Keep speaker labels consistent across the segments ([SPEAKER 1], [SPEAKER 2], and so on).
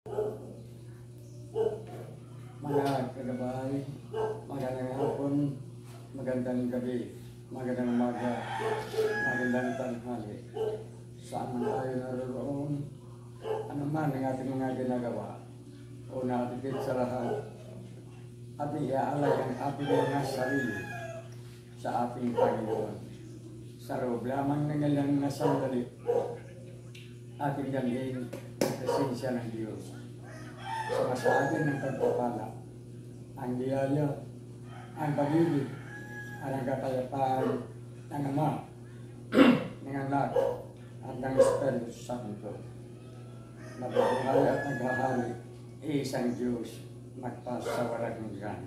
[SPEAKER 1] Mga kagabay, magandang hapon, magandang gabi, magandang umaga, magandang tanghali. Saan man tayo naroon, ano man ang ating mga ginagawa, una at higit sa lahat, ating iaalay ang ating mga sarili sa ating Panginoon. Sa loob lamang ng ilang na sandali, ating dalhin ang presensya ng Diyos. Sama sa atin ng pagpapala, ang biyaya, ang pag-ibig, at ang kapayapaan ng Ama, ng Anak, at ng Espiritu Santo. Nabubuhay at naghahari, isang Diyos, magpasawalag ng gan.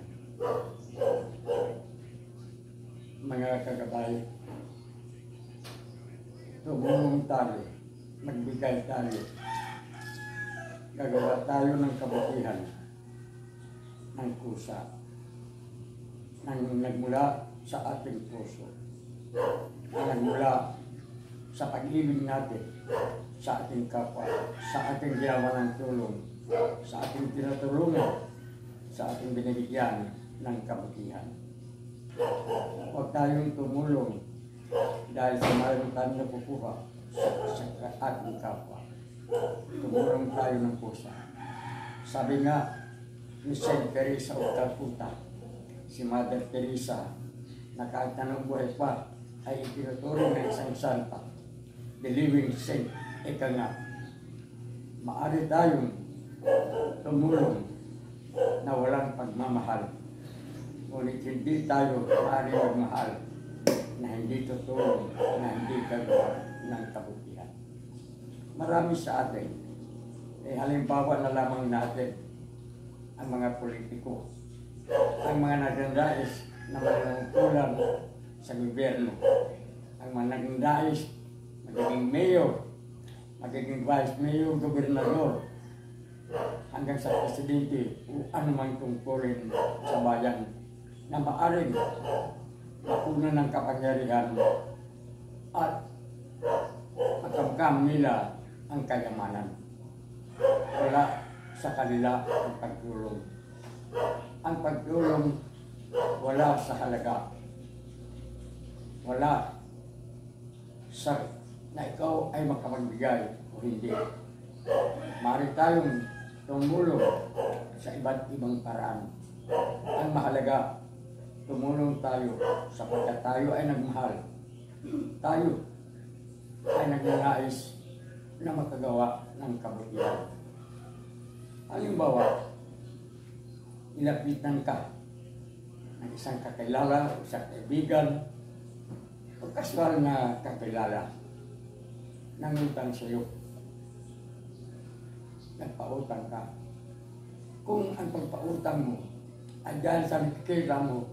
[SPEAKER 1] Mga kagabay, tumulong tayo, magbigay tayo. Gagawa tayo ng kabutihan ng kusa nang nagmula sa ating puso, nagmula sa pag-ibig natin sa ating kapwa, sa ating ginawa ng tulong, sa ating tinutulungan, sa ating binibigyan ng kabutihan. Huwag tayong tumulong dahil sa mayroon tayong nakukuha sa ating kapwa. Tumulong tayo ng pusa. Sabi nga ni Saint Teresa of Calcutta, si Mother Teresa, na kahit anong buhay pa ay itinuturing ng isang santa, the living saint. Ika nga, maaari tayong tumulong na walang pagmamahal, ngunit hindi tayo maaari magmahal na hindi tutulong, na hindi gagawa ng kabutihan. Marami sa atin, halimbawa na lamang natin ang mga politiko, ang mga nagnanais na manunungkulan sa gobyerno, ang mga nagnanais magiging mayor, magiging vice mayor, gobernador, hanggang sa presidente o anumang tungkulin sa bayan na maaring mapunan ng kapangyarihan at makamkam nila ang kayamanan. Wala sa kanila ang pagtulong. Ang pagtulong wala sa halaga. Wala sa na ikaw ay makapagbigay o hindi. Maaari tayong tumulong sa iba't ibang paraan. Ang mahalaga, tumulong tayo sapagkat tayo ay nagmahal. Tayo ay nagnanais na makagawa ng kabutihan. Halimbawa, nilapitan ka ng isang kakilala, isang kaibigan, o kaswal na kakilala, nangutang sa iyo. Nagpautang ka. Kung ang pagpautang mo ay dahil sa nakikita mo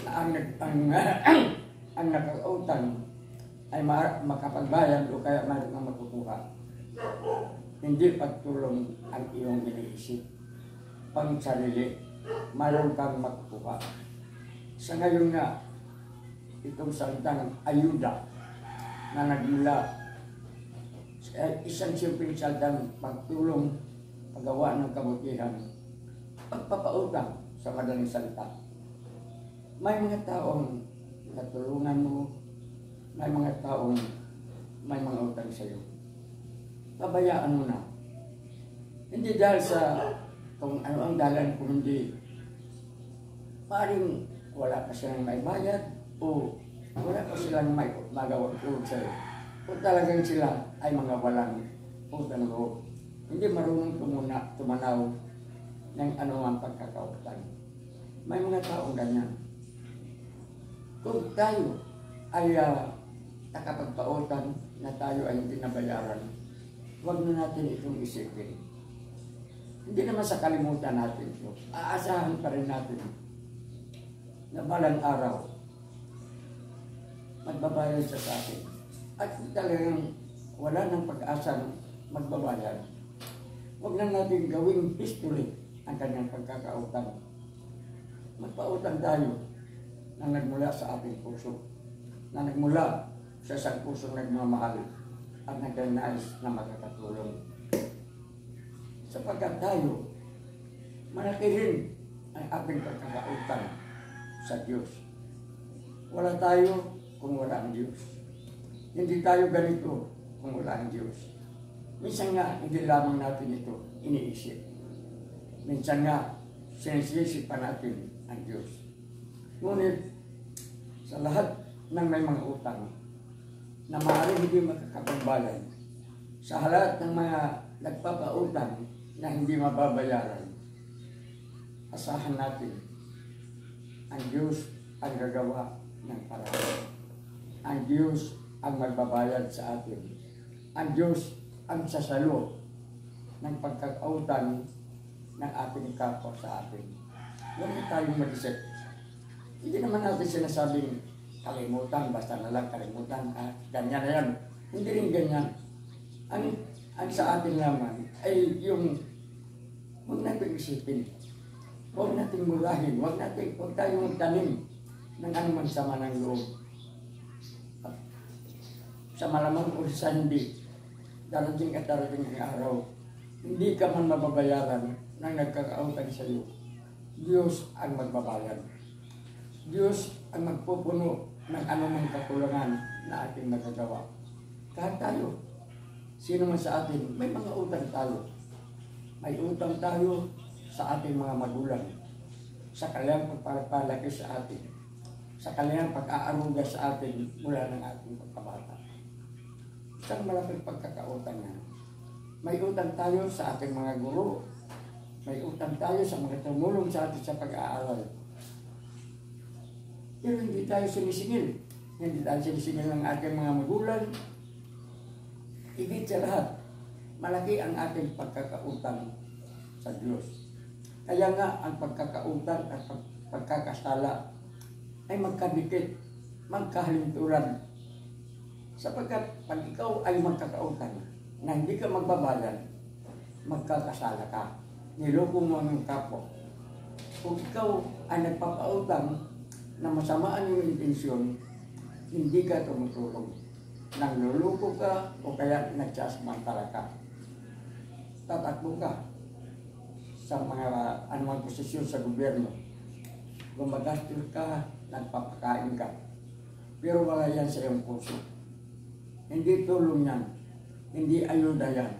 [SPEAKER 1] na ang nakautang ay makapagbayad o kaya mayroon na makukuha, hindi pagtulong ang iyong iniisip. Pang sarili, mayroon kang makukuha. Sa ngayon nga, itong salitang ayuda na nagmula isang simpleng salitang pagtulong, paggawa ng kabutihan, pagpapautang sa madaling salita. May mga taong natulungan mo, may mga taong may mga utang sa iyo. Pabayaan mo na. Hindi dahil sa kung ano ang dalan, kung hindi maaaring wala pa silang may bayad o wala pa silang may magawang tulong sa iyo. O talagang sila ay mga walang utang loob. Hindi marunong tumanaw ng anumang pagkakautang. May mga taong ganyan. Kung tayo ay nakapagpautang na tayo ay hindi nabayaran, huwag na natin itong isipin. Hindi naman sa kalimutan natin ito. Aasahan pa rin natin na balang araw magbabayad siya sa atin. At talagang wala ng pag-asa magbabayad, huwag lang natin gawing history ang kanyang pagkakautang. Magpautang tayo na nagmula sa ating puso, na nagmula sa isang pusong nagmamahal at nagnanais na makakatulong. sapagkat tayo, malaki rin ang ating pagkakautang sa Diyos. Wala tayo kung wala ang Diyos. Hindi tayo ganito kung wala ang Diyos. Minsan nga, hindi lamang natin ito iniisip. Minsan nga, sinisisi pa natin ang Diyos. Ngunit, sa lahat ng may mga utang na maaaring hindi makakapagbayan, sa lahat ng mga nagpapautang na hindi mababayaran, asahan natin, ang Diyos ang gagawa ng paraan. Ang Diyos ang magbabayad sa atin. Ang Diyos ang sasalo ng pagkakautang ng ating kapwa sa atin. Huwag tayong mag-isip. Hindi naman natin sinasabing kalimutan, basta na lang kalimutan, ganyan na yan. Hindi rin ganyan. Ang sa atin naman ay yung huwag natin isipin. Huwag natin murahin. Huwag tayong magtanim ng anumang sama ng loob. Sa malamang o sa hindi, darating at darating ang araw, hindi ka man mababayaran ng nagkakautang sa iyo. Diyos ang magbabayad. Diyos ang magpupuno ng anumang kakulangan na ating magagawa. Kahit tayo, sino man sa atin, may mga utang tayo. May utang tayo sa ating mga magulang, sa kanilang pagpapalaki sa atin, sa kanilang pag-aaruga sa atin mula ng ating pagkabata. Isang malaking pagkakautang na. May utang tayo sa ating mga guro. May utang tayo sa mga tumulong sa atin sa pag-aaral. Pero hindi tayo sinisingil. Hindi tayo sinisingil ng ating mga magulang. Higit sa lahat, malaki ang ating pagkakautang sa Diyos. Kaya nga ang pagkakautang at pagkakasala ay magkadikit, magkahalinturan. Sapagkat pag ikaw ay magkakautang na hindi ka magbabayad, magkakasala ka. Niloko mo ang kapwa. Kung ikaw ay nagpapautang na masama ang iyong intensyon, hindi ka tumutulong. Nangluluko ka o kaya nagsasmantala ka. Tatakbo ka sa mga anumang posisyon sa gobyerno. Gumagastos ka, nagpapakain ka. Pero wala yan sa iyong puso. Hindi tulong yan. Hindi ayuda yan.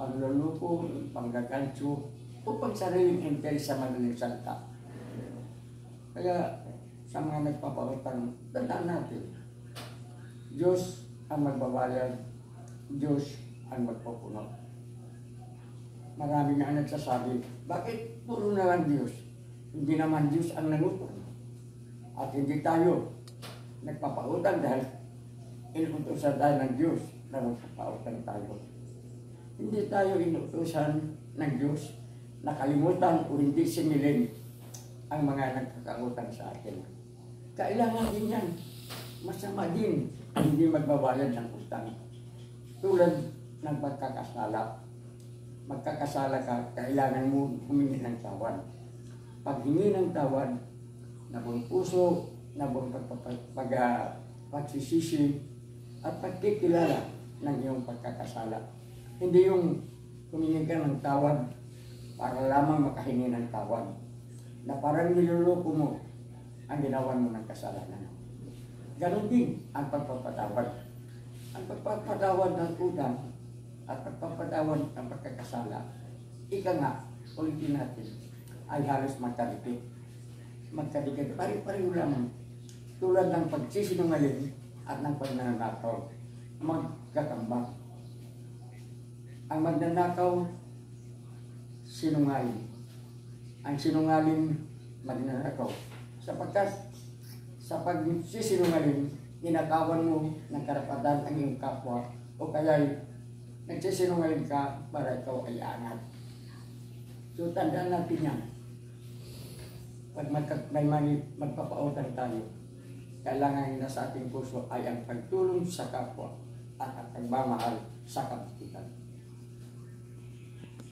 [SPEAKER 1] Pangluluko, panggagancho, o pagsariling interes sa madaling salita. Kaya sa mga nagpapautang, tandaan natin, Diyos ang magbabayad, Diyos ang magpupuno. Marami nga nagsasabi, bakit puro na lang Diyos? Hindi naman Diyos ang nangutang. At hindi tayo nagpapautang dahil inutusan tayo ng Diyos na magpapautang tayo. Hindi tayo inutusan ng Diyos na kalimutan o hindi singilin ang mga nagkakautang sa atin. Kailangan din yan. Masama din hindi magbabayad ng utang. Tulad ng pagkakasala. Magkakasala ka, kailangan mo humingi ng tawad. Pag hingi ng tawad, na buong puso, na buong pagsisisi, at pagkikilala ng iyong pagkakasala. Hindi yung humingi ka ng tawad para lamang makahingi ng tawad. Na parang niluloko mo ang ginawa mo ng kasalanan. Ganon din ang pagpapatawad. Ang pagpapatawad ng utang at pagpapatawad ng pagkakasala, ika nga, ulitin natin, ay halos magkadikit. Magkadikit, pari-pareho lamang. Tulad ng pagsisinungaling at ng pagnanakaw, magkakambang. Ang magnanakaw, sinungaling. Ang sinungaling, magnanakaw. Sapagkat sa pagsisinungaling, ninakawan mo ng karapatan ang iyong kapwa o kaya nagsisinungaling ka para ikaw ay angat. So tandaan natin yan. Pag may magpapautang tayo, kailangan na sa ating puso ay ang pagtulong sa kapwa at ang pagmamahal sa kapatiran.